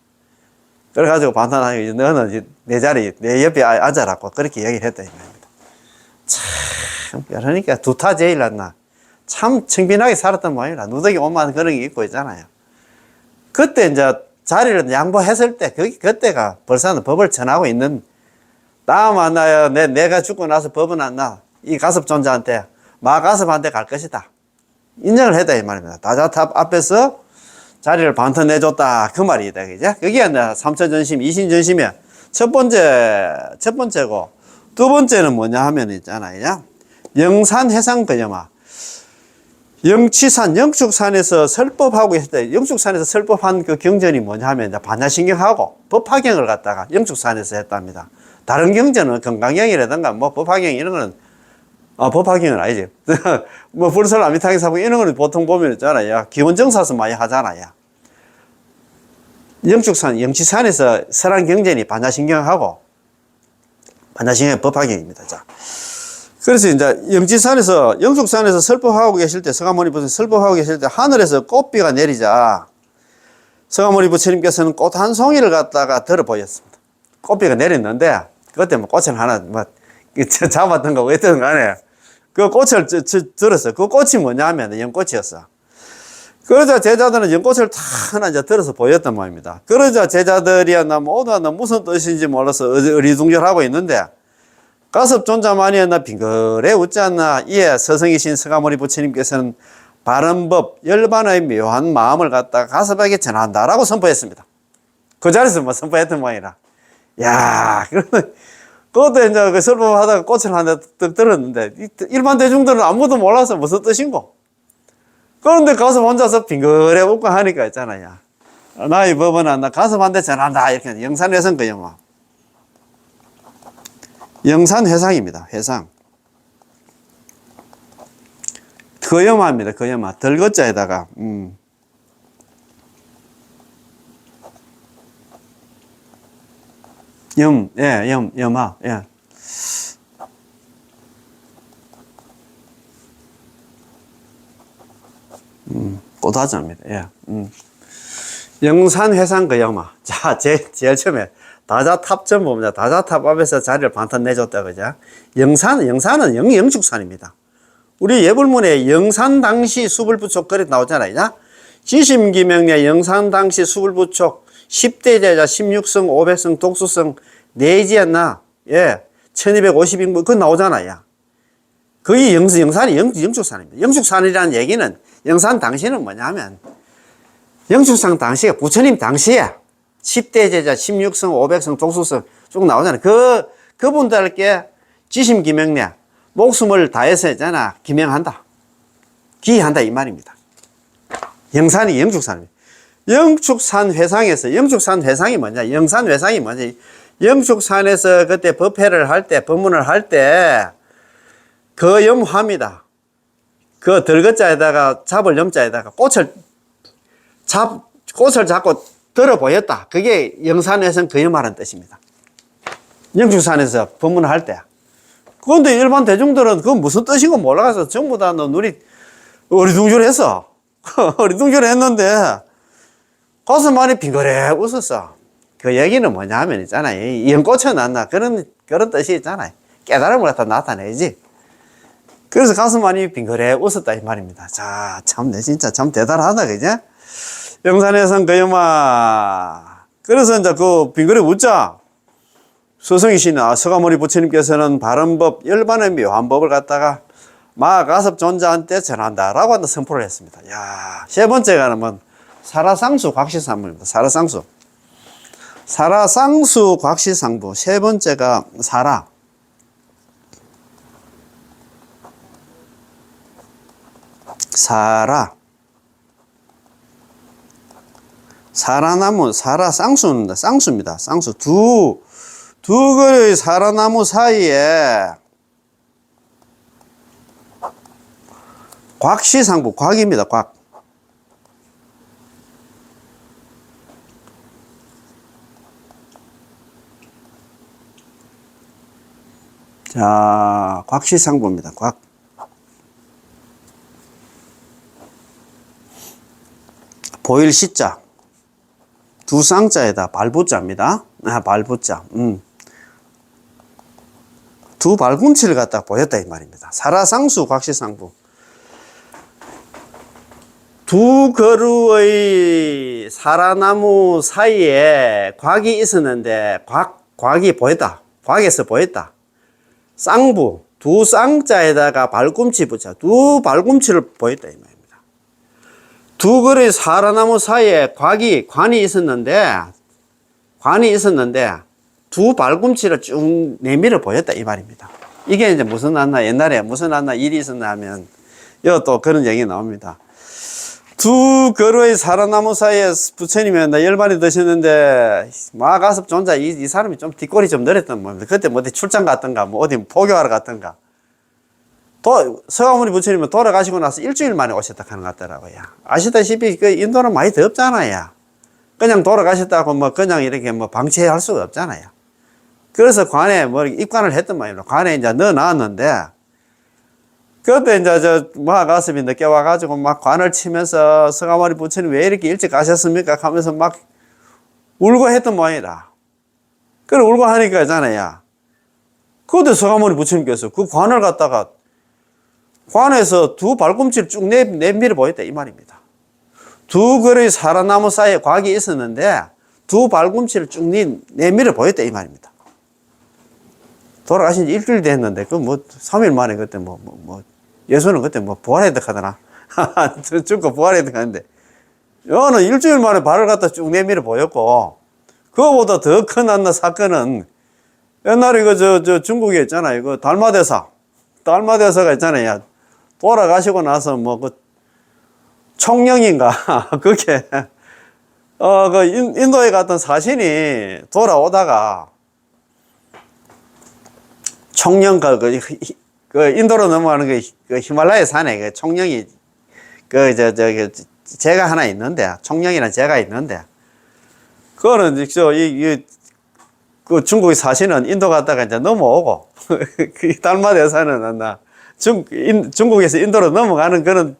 그래가지고 반턴하니 너는 내 자리 내 옆에 앉아라고 그렇게 얘기를 했다 이 말입니다. 참 그러니까 두타 제일 났나 참 청빈하게 살았던 모양이라 누더기 옷만 그런 게 입고 있잖아요. 그때 이제 자리를 양보했을 때 그때가 벌써는 법을 전하고 있는 다음 안 나요. 내가 죽고 나서 법은 안 나. 이 가섭 존자한테 마가섭한테 갈 것이다. 인정을 했다 이 말입니다. 다자탑 앞에서 자리를 반턴 내줬다 그 말이다, 그죠? 그게 이제 삼처전심, 이심전심이야. 첫 번째고 두 번째는 뭐냐 하면 있잖아요. 영산해상 그녀마. 영축산에서 설법하고 있을 때 영축산에서 설법한 그 경전이 뭐냐 하면 이제 반야신경하고 법화경을 갖다가 영축산에서 했답니다. 다른 경전은 건강경이라든가 법화경 이런 거는 법화경은 아니지. 불설 아미타경사부 이런 거는 보통 보면 있잖아요. 기원정사서 많이 하잖아요. 영치산에서 설한 경전이 반야신경하고 반야신경의 법화경입니다. 자. 그래서 이제 영축산에서 설법하고 계실 때, 서가모니 부처님 설법하고 계실 때 하늘에서 꽃비가 내리자 서가모니 부처님께서는 꽃 한 송이를 갖다가 들어 보였습니다. 꽃비가 내렸는데, 그때 꽃을 하나, 잡았던 거, 어떤 간에, 그 꽃을 들었어요. 그 꽃이 뭐냐 하면 연꽃이었어. 그러자 제자들은 연꽃을 다 하나 이제 들어서 보였단 말입니다. 그러자 제자들이야, 모두 무슨 뜻인지 몰라서 어리둥절하고 있는데, 가섭 존자만이었나 빙그레 웃지 않나 이에 서성이신 서가모니 부처님께서는 바른 법, 열반의 묘한 마음을 갖다가 가섭에게 전한다라고 선포했습니다. 그 자리에서 선포했던 모양이라. 야, 그것도 이제 그 설법하다가 꽃을 하나 들었는데, 일반 대중들은 아무도 몰라서 무슨 뜻인고. 그런데 가섭 혼자서 빙그레 웃고 하니까 있잖아요. 나의 법은 나 가섭한테 전한다. 이렇게 영산회상 그 영화. 영산회상입니다. 회상. 거여마입니다. 거여마. 덜거자에다가 염마. 예. 도다자입니다. 예. 영산회상 그 영화. 자, 제일 처음에 다자탑전 봅니다. 다자탑 앞에서 자리를 반탄 내줬다, 그죠? 영산은 영축산입니다. 우리 예불문에 영산 당시 수불부촉 그래 나오잖아요. 지심기명내 영산 당시 수불부촉 10대 제자 16성 500성 독수성 내지였나? 예. 1250인분 그거 나오잖아요. 거의 영산이 영축산입니다. 영축산이라는 얘기는 영산 당시는 뭐냐면 영축산 당시가 부처님 당시에 10대 제자 16성 500성 독수성 쭉 나오잖아요. 그분들께 지심기명내 목숨을 다해서 했잖아. 기명한다. 기한다 이 말입니다. 영산이 영축산입니다. 영축산 회상이 뭐냐? 영산 회상이 뭐냐? 영축산에서 그때 법회를 할 때, 법문을 할 때, 그 염화입니다. 그 들것자에다가, 잡을 염자에다가 꽃을 잡고 들어 보였다. 그게 영산회상 그 염화라는 뜻입니다. 영축산에서 법문을 할 때. 그런데 일반 대중들은 그건 무슨 뜻인고 몰라서 전부 다 눈이 어리둥절했어. 어리둥절했는데, 가슴 많이 빙그레 웃었어. 그 얘기는 뭐냐 하면 있잖아요. 이 연꽃이 났나. 그런 뜻이 있잖아요. 깨달음을 갖다 나타내지. 그래서 가슴 많이 빙그레 웃었다. 이 말입니다. 자, 참, 진짜 참 대단하다. 그죠? 영산회상 그 영화. 그래서 이제 그 빙그레 웃자. 서성이신 서가모니 부처님께서는 바른법, 열반의 묘한법을 갖다가 마가섭 존자한테 전한다라고 선포를 했습니다. 야, 세 번째가 뭐 사라상수 곽시상부입니다. 사라상수 곽시상부. 세 번째가 사라나무, 사라쌍수입니다. 쌍수입니다. 쌍수. 두 그의 사라나무 사이에 곽시상부, 곽입니다. 곽. 자, 곽시상부입니다. 곽. 보일 시자. 두 쌍자에다 발부자입니다. 발부자. 두 발꿈치를 갖다 보였다 이 말입니다. 사라상수 곽시상부. 두 그루의 사라나무 사이에 곽이 있었는데 곽이 보였다. 곽에서 보였다. 쌍부, 두 쌍자에다가 발꿈치 붙여 두 발꿈치를 보였다 이 말입니다. 두 그루의 사라나무 사이에 관이 있었는데 두 발꿈치를 쭉 내밀어 보였다 이 말입니다. 이게 이제 옛날에 무슨 일이 있었나 하면 또 그런 얘기 나옵니다. 두 그루의 사라나무 사이에 부처님이 열반이 드셨는데 마가섭 존자 이 사람이 좀 뒷골이 좀 느렸던 겁니다. 그때 뭐 어디 출장 갔던가 뭐 어디 포교하러 갔던가 서가모니 부처님은 돌아가시고 나서 일주일 만에 오셨다 하는 것 같더라고요. 아시다시피 그 인도는 많이 덥잖아요. 그냥 돌아가셨다고 뭐 그냥 이렇게 뭐 방치할 수가 없잖아요. 그래서 관에 뭐 입관을 했던 말입니다. 관에 이제 넣어놨는데 그때 이제 마가섭이 늦게 와가지고 막 관을 치면서 서가모니 부처님 왜 이렇게 일찍 가셨습니까? 하면서 막 울고 했던 모양이다. 그래 울고 하니까 있잖아요. 그때 서가모니 부처님께서 그 관을 갖다가 관에서 두 발꿈치를 쭉 내밀어 보였다 이 말입니다. 두 그루의 사라나무 사이에 곽이 있었는데 두 발꿈치를 쭉 내밀어 보였다 이 말입니다. 돌아가신 지 일주일 됐는데 그 뭐 3일 만에 그때 예수는 그때 부활했다 하더나. 죽고 부활했다 하는데 여는 일주일 만에 발을 갖다 쭉 내밀어 보였고 그거보다 더 큰 사건은 옛날에 저 중국에 있잖아요. 그 달마대사가 있잖아요. 돌아가시고 나서 총령인가 그게 인도에 갔던 사신이 돌아오다가 총령 그 인도로 넘어가는 그 히말라야 산에 그 총령이 제가 하나 있는데 총령이라는 제가 있는데 그거는 그 중국의 사신은 인도 갔다가 이제 넘어오고 그 달마대사는 중국에서 인도로 넘어가는 그런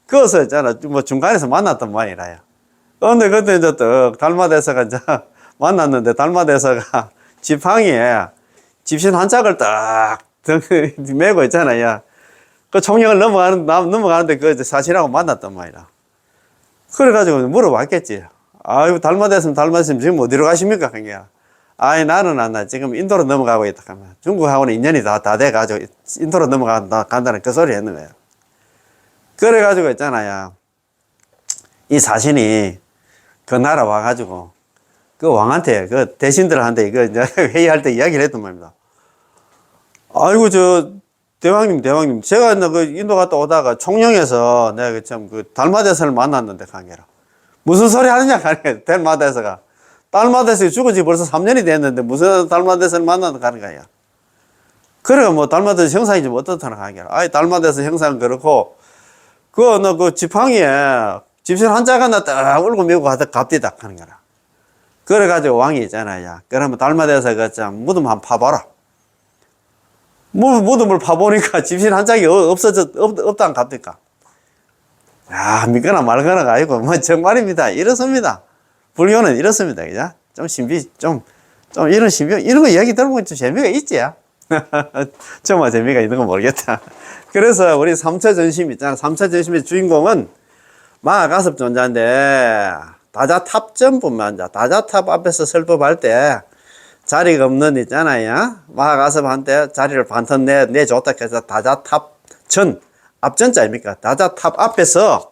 그어서 있잖아. 뭐 중간에서 만났단 말이라요. 근데 그때 이제 또 달마대사가 이제 만났는데 달마대사가 지팡이에 집신 한 짝을 딱 메고 있잖아요. 그 총령을 넘어가는데 그 이제 사신하고 만났단 말이라. 그래가지고 물어봤겠지. 아유, 달마대사님 지금 어디로 가십니까? 한 게야. 아이, 나는 안 나. 지금 인도로 넘어가고 있다. 하면 중국하고는 인연이 다 돼가지고 인도로 넘어간다는 그 소리 했는 거예요. 그래가지고 있잖아요. 이 사신이 그 나라 와가지고 그 왕한테, 그 대신들한테 이거 이제 회의할 때 이야기를 했단 말입니다. 아이고, 대왕님. 제가 그 인도 갔다 오다가 총령에서 내가 참 그 달마대사를 만났는데, 관계라. 무슨 소리 하느냐, 관계. 달마대사가. 달마대사가 죽은 지 벌써 3년이 됐는데 무슨 달마대사를 만나는 가는 거야. 그래가 뭐 달마대사 형상이 좀 어떻다는 관계라. 아이, 달마대사 형상은 그렇고, 그 지팡이에 집신 한 짝 하나 딱 울고 밀고 갑디다 하는 거라. 그래가지고 왕이 있잖아요. 그러면 달마대사가 참 무덤 한번 파봐라. 무덤을 파보니까 집신 한 짝이 없다는 갑니까? 야, 믿거나 말거나가 아니고, 뭐, 정말입니다. 이렇습니다. 불교는 이렇습니다. 그죠? 이런 거 이야기 들어보면 좀 재미가 있지? 정말 재미가 있는 건 모르겠다. 그래서 우리 삼처전심 있잖아. 삼처전심의 주인공은 마하가섭 존자인데, 다자탑전뿐만 다자탑 앞에서 설법할 때 자리가 없는 있잖아요. 마하가섭한테 자리를 반턴 내줬다 해서 다자탑전, 앞전자입니까? 다자탑 앞에서,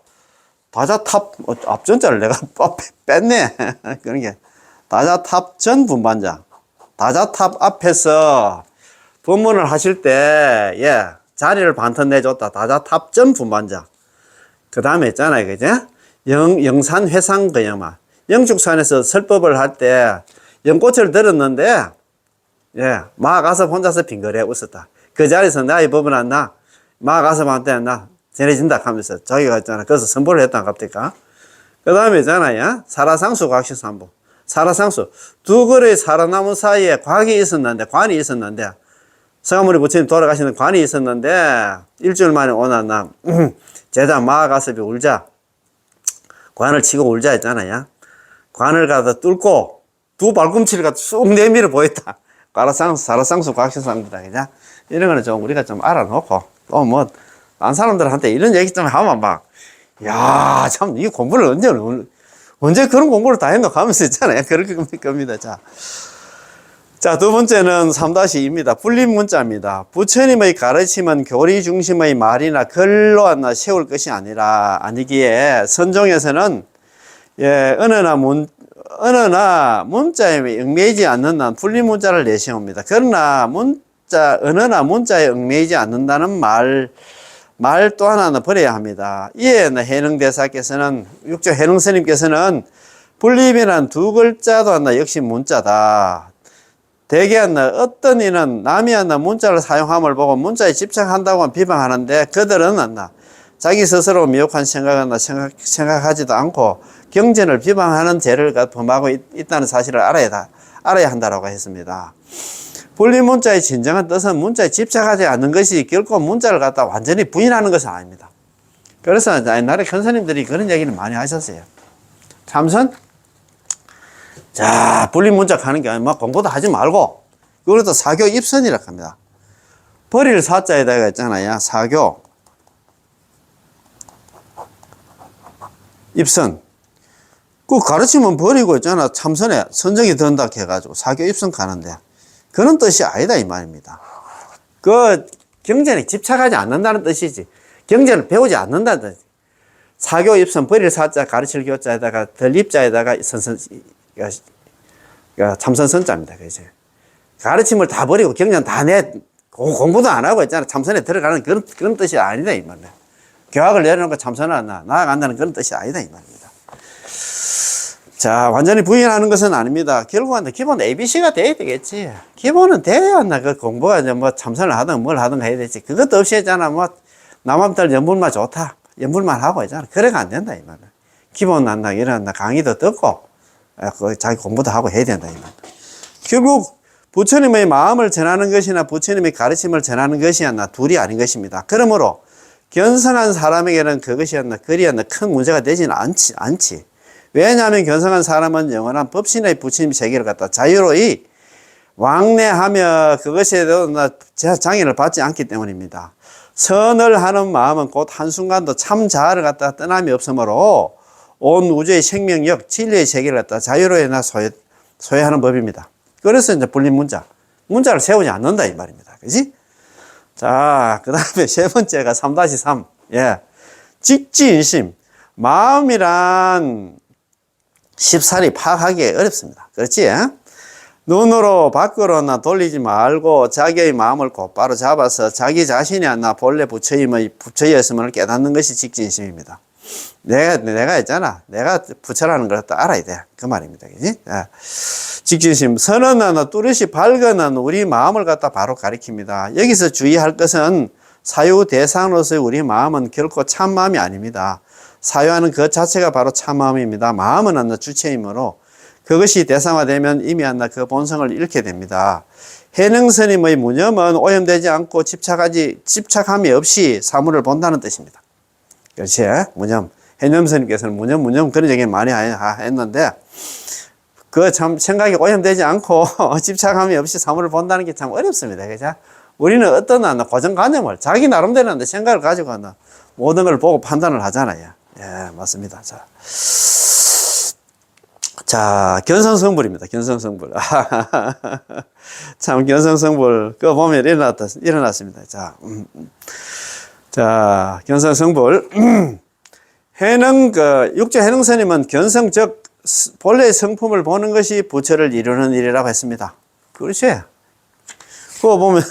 앞전자를 내가 뺐네. 그런 게, 다자탑전 분반자. 다자탑 앞에서 법문을 하실 때, 예, 자리를 반턴 내줬다. 다자탑전 분반자. 그 다음에 있잖아요. 그죠? 영산 회상 그야마. 영축산에서 설법을 할 때 연꽃을 들었는데, 예, 마하가섭 혼자서 빙그레 웃었다. 그 자리에서 나의 법은 안 나. 마하가섭한테 나 전해진다 하면서 자기가 있잖아. 그래서 선보를 했다 갑니까? 그 다음에 있잖아요. 사라상수 각시삼부. 사라상수. 두 그루의 사라나무 사이에 관이 있었는데, 성아모니 부처님 돌아가시는 관이 있었는데, 일주일 만에 오나 제자 마하가섭이 울자. 관을 치고 울자 했잖아요. 관을 가다 뚫고 두 발꿈치를 갖다 쑥 내밀어 보였다. 사라상수 각시삼부다. 그죠? 이런 거는 좀 우리가 좀 알아놓고, 또 뭐, 딴 사람들한테 이런 얘기 좀 하면 막, 야, 참, 이 공부를 언제 그런 공부를 다 했노? 하면서 있잖아요. 그렇게 겁니다. 자, 두 번째는 3-2입니다. 분립문자입니다. 부처님의 가르침은 교리 중심의 말이나 글로 하나 세울 것이 아니기에, 선종에서는, 예, 어느나 문자에 얽매이지 않는 한 분립문자를 내세웁니다. 그러나 어느나 문자에 얽매이지 않는다는 말 또 하나는 버려야 합니다. 이에 해능대사께서는, 육조 해능스님께서는 분립이란 두 글자도 하나 역시 문자다. 대개 어떤 이는 남이 문자를 사용함을 보고 문자에 집착한다고 비방하는데, 그들은 자기 스스로 미혹한 생각하지도 않고 경전을 비방하는 죄를 범하고 있다는 사실을 알아야 한다고 했습니다. 분리문자의 진정한 뜻은 문자에 집착하지 않는 것이 결코 문자를 갖다 완전히 부인하는 것은 아닙니다. 그래서 옛날에 큰 스님들이 그런 얘기를 많이 하셨어요. 참선? 자, 분리문자 하는 게 아니라 공부도 하지 말고, 그것도 사교 입선이라고 합니다. 버릴 사자에다가 있잖아요. 사교. 입선. 그 가르치면 버리고 있잖아. 참선에 선정이 든다 해가지고 사교 입선 가는데, 그런 뜻이 아니다 이 말입니다. 그 경전에 집착하지 않는다는 뜻이지, 경전을 배우지 않는다는 뜻이지. 사교 입선, 버릴 사자, 가르칠 교자에다가 덜입자에다가 참선 선자입니다. 그죠? 가르침을 다 버리고 경전 다 공부도 안 하고 있잖아. 참선에 들어가는 그런 뜻이 아니다 이 말이야. 교학을 내려놓고 참선을 나아간다는 그런 뜻이 아니다 이 말입니다. 자, 완전히 부인하는 것은 아닙니다. 결국은 기본 ABC가 돼야 되겠지. 기본은 돼야 그 공부가 뭐 참선을 하든 뭘 하든 해야 되지. 그것도 없이 했잖아. 뭐 남한들 연불만 좋다, 연불만 하고 있잖아. 그래가 안 된다 이 말이야. 기본 이런 강의도 듣고 자기 공부도 하고 해야 된다 이 말이야. 결국 부처님의 마음을 전하는 것이나 부처님의 가르침을 전하는 것이 둘이 아닌 것입니다. 그러므로 견성한 사람에게는 그것이었나 그리였나 큰 문제가 되지는 않지. 왜냐하면 견성한 사람은 영원한 법신의 부처님 세계를 갖다 자유로이 왕래하며 그것에 대한 장애를 받지 않기 때문입니다. 선을 하는 마음은 곧 한순간도 참 자아를 갖다 떠남이 없으므로 온 우주의 생명력, 진리의 세계를 갖다 자유로이 소유하는 법입니다. 그래서 이제 문자를 세우지 않는다 이 말입니다. 그지? 자, 그 다음에 세 번째가 3-3. 예. 직지인심. 마음이란 쉽사리 파악하기 어렵습니다. 그렇지? 눈으로 밖으로나 돌리지 말고 자기의 마음을 곧바로 잡아서 자기 자신이 본래 부처였음을 깨닫는 것이 직지인심입니다. 내가 했잖아. 내가 부처라는 걸 또 알아야 돼. 그 말입니다. 그지? 직지인심. 선언하나 뚜렷이 밝은 우리 마음을 갖다 바로 가리킵니다. 여기서 주의할 것은 사유 대상으로서의 우리 마음은 결코 참마음이 아닙니다. 사유하는 그 자체가 바로 참마음입니다. 마음은 주체이므로 그것이 대상화되면 이미 그 본성을 잃게 됩니다. 해능스님의 무념은 오염되지 않고 집착함이 없이 사물을 본다는 뜻입니다. 그렇지? 무념. 해념스님께서는 무념 그런 얘기를 많이 했는데, 그 참 생각이 오염되지 않고 집착함이 없이 사물을 본다는 게 참 어렵습니다. 그죠? 우리는 어떤 고정관념을 자기 나름대로 생각을 가지고 모든 걸 보고 판단을 하잖아요. 예, 맞습니다. 자, 견성성불입니다. 견성성불. 참, 견성성불. 그거 보면 일어났습니다. 자, 견성성불. 육조 해능스님은 견성, 즉, 본래의 성품을 보는 것이 부처를 이루는 일이라고 했습니다. 그렇지? 그거 보면,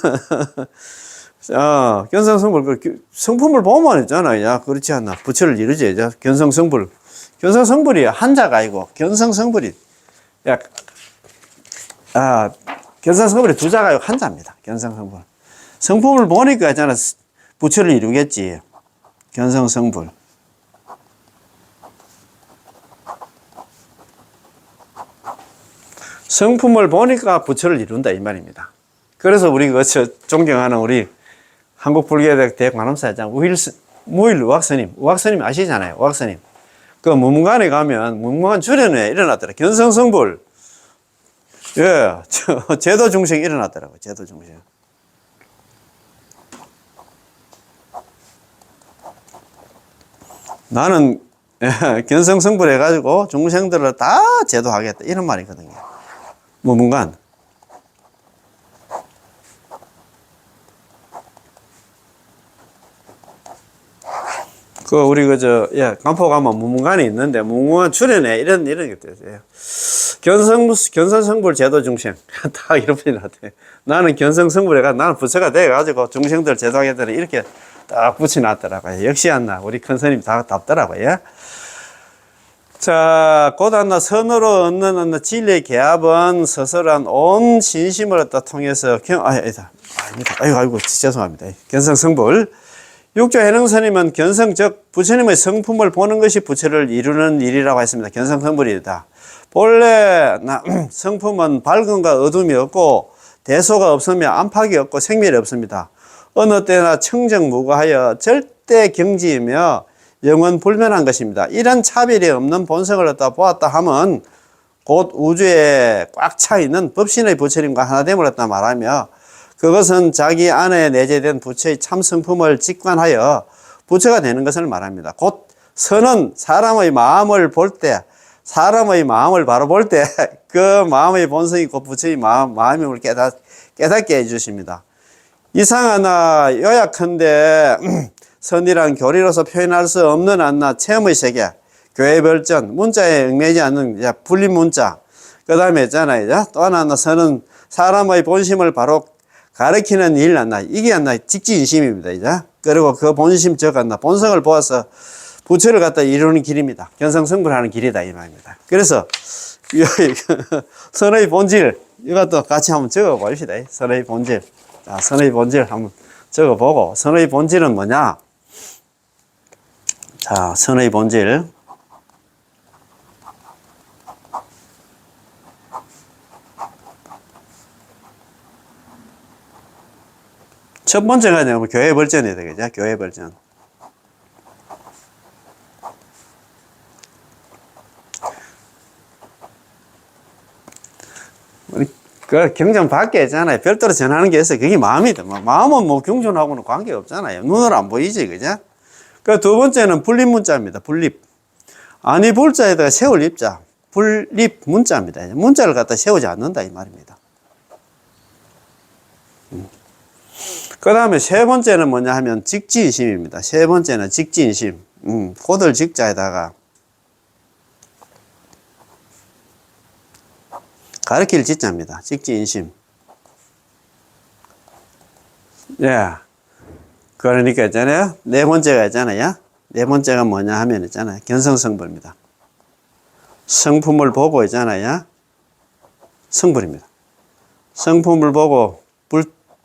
견성성불, 성품을 보면 있잖아. 야, 그렇지 않나. 부처를 이루지. 견성성불. 견성성불이 한자가 아니고, 견성성불이, 견성성불이 두자가 아니고 한자입니다. 견성성불. 성품을 보니까 있잖아. 부처를 이루겠지. 견성성불. 성품을 보니까 부처를 이룬다 이 말입니다. 그래서 우리 존경하는 우리 한국불교대 대관음사장 무일 우학스님 아시잖아요. 우학스님. 그 무문관에 가면 무문관 주련에 일어났더라. 견성성불. 예, 제도 중생이 일어났더라고요. 제도 중생. 나는 견성성불 해가지고 중생들을 다 제도하겠다 이런 말이거든요. 무문관. 우리 간포 가면 무문관이 있는데, 무문관 출연에 이런 게 있어요. 견성성불 제도 중생. 다 이런 분이 나한테. 나는 견성성불에가, 나는 부처가 돼가지고 중생들 제도하겠다는 이렇게 딱 붙여놨더라고요. 역시 우리 큰 스님 다 답더라고요. 자, 곧 선으로 얻는 진리의 개합은 서설한 온 신심을 통해서 아이고, 죄송합니다. 견성성불. 육조 해능스님은 견성, 즉 부처님의 성품을 보는 것이 부처를 이루는 일이라고 했습니다. 견성성불이다. 본래 성품은 밝음과 어둠이 없고 대소가 없으며 안팎이 없고 생멸이 없습니다. 어느 때나 청정무구하여 절대 경지이며 영원 불변한 것입니다. 이런 차별이 없는 본성을 갖다 보았다 하면 곧 우주에 꽉 차 있는 법신의 부처님과 하나됨을 갖다 말하며, 그것은 자기 안에 내재된 부처의 참 성품을 직관하여 부처가 되는 것을 말합니다. 곧 선은 사람의 마음을 볼 때, 사람의 마음을 바로 볼 때 그 마음의 본성이 곧 부처의 마음임을 깨닫게 해주십니다. 이상 요약한데 선이란 교리로서 표현할 수 없는 체험의 세계, 교회 별전, 문자에 얽매이지 않는 불림 문자. 그 다음에 있잖아요. 또 하나 선은 사람의 본심을 바로 가르치는 일 이게 직지인심입니다. 이제. 그리고 그 본심 본성을 보아서 부처를 갖다 이루는 길입니다. 견성성불하는 길이다 이 말입니다. 그래서 선의 본질 이것도 같이 한번 적어 봅시다. 선의 본질. 자, 선의 본질 한번 적어 보고, 선의 본질은 뭐냐? 자, 선의 본질. 첫 번째가 교회 벌전이야 되겠죠? 교회 벌전. 그 경전 밖에 있잖아요. 별도로 전하는 게 있어요. 그게 마음이다. 마음은 뭐 경전하고는 관계가 없잖아요. 눈으로 안 보이지, 그죠? 그 두 번째는 분립 문자입니다. 분립. 아니 불자에다가 세울 입자. 분립 문자입니다. 문자를 갖다 세우지 않는다 이 말입니다. 그 다음에 세 번째는 뭐냐 하면 직지인심입니다. 세 번째는 직지인심. 고들 직자에다가 가르칠 짓자입니다. 직지인심. 예. 그러니까 있잖아요. 네 번째가 있잖아요. 네 번째가 뭐냐 하면 있잖아요. 견성성불입니다. 성품을 보고 있잖아요. 성불입니다. 성품을 보고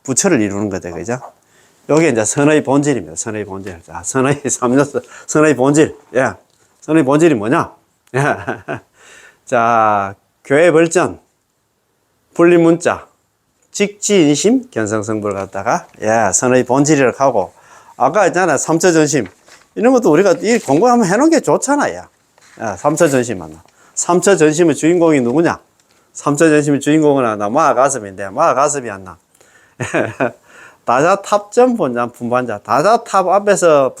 부처를 이루는 거죠. 그죠? 요게 이제 선의 본질입니다. 선의 본질. 자, 선의 삼려서 선의 본질. 예. 선의 본질이 뭐냐? 예. 자, 교회 벌전, 분리문자, 직지인심, 견성성불을 갖다가, 예, 선의 본질이라고 하고, 아까 있잖아요. 삼처전심. 이런 것도 우리가 이 공부 한번 해놓은 게 좋잖아요. 예, 삼처전심 만나. 삼처전심의 주인공이 누구냐? 삼처전심의 주인공은 하나, 마하가섭인데, 마하가섭이 안 나. 다자탑전 본장 분반자. 다자탑 앞에서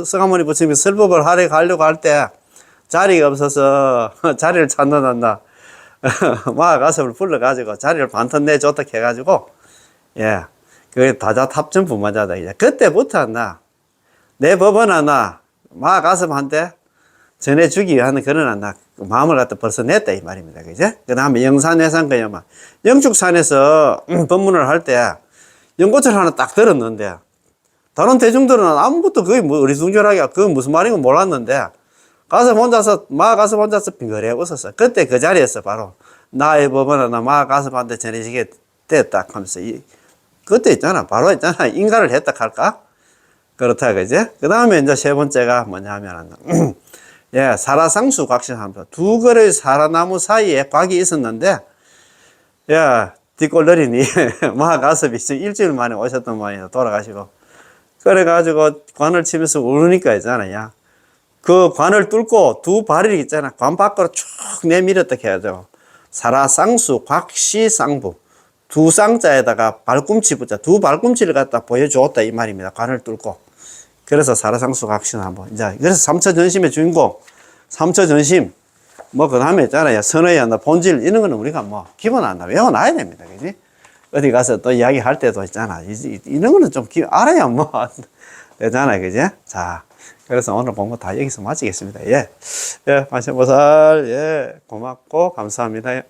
성아모니 부처님이 설법을 하려고 할 때 자리가 없어서 자리를 찾는단다. 마하가섭을 불러가지고 자리를 반턴 내줬다 해가지고, 예, 그게 다자탑전 분반자다. 이제 그때부터 한다. 내 법은 하나 마하가섭한테 전해주기 위한 그런 한다. 마음을 갖다 벌써 냈다 이 말입니다. 그죠? 그 다음에 영산회상거야만 영축산에서 법문을 할 때 연꽃을 하나 딱 들었는데 다른 대중들은 아무것도 그게 뭐 어리둥절하게 그게 무슨 말인 건 몰랐는데 가서 혼자서 마하가섭 혼자서 빙그레 웃었어. 그때 그 자리에서 바로 나의 법은 하나 마하가섭한테 전해지게 됐다 하면서 그때 있잖아. 바로 있잖아. 인가를 했다 할까? 그렇다 그지? 그 다음에 이제 세 번째가 뭐냐 하면 예, 사라상수 곽신합니다. 두 그루의 사라나무 사이에 곽이 있었는데, 예, 뒷골너리니, 마하가섭이 지금 일주일 만에 오셨던 모양이에요. 돌아가시고. 그래가지고 관을 치면서 울으니까 있잖아요. 그 관을 뚫고 두 발이 있잖아. 관 밖으로 쭉 내밀었다 해야죠. 사라상수 곽시상부. 두 쌍자에다가 발꿈치 붙자. 두 발꿈치를 갖다 보여주었다 이 말입니다. 관을 뚫고. 그래서 사라상수 각신 한번. 이제, 그래서 삼처전심의 주인공, 삼처전심, 뭐, 그 다음에 있잖아요. 선의 본질, 이런 거는 우리가 뭐, 기본 한다. 외워놔야 됩니다. 그지? 어디 가서 또 이야기할 때도 있잖아. 이런 거는 좀 알아야 뭐, 되잖아요. 그지? 자, 그래서 오늘 공부 다 여기서 마치겠습니다. 예. 예, 관세음보살, 예, 고맙고, 감사합니다.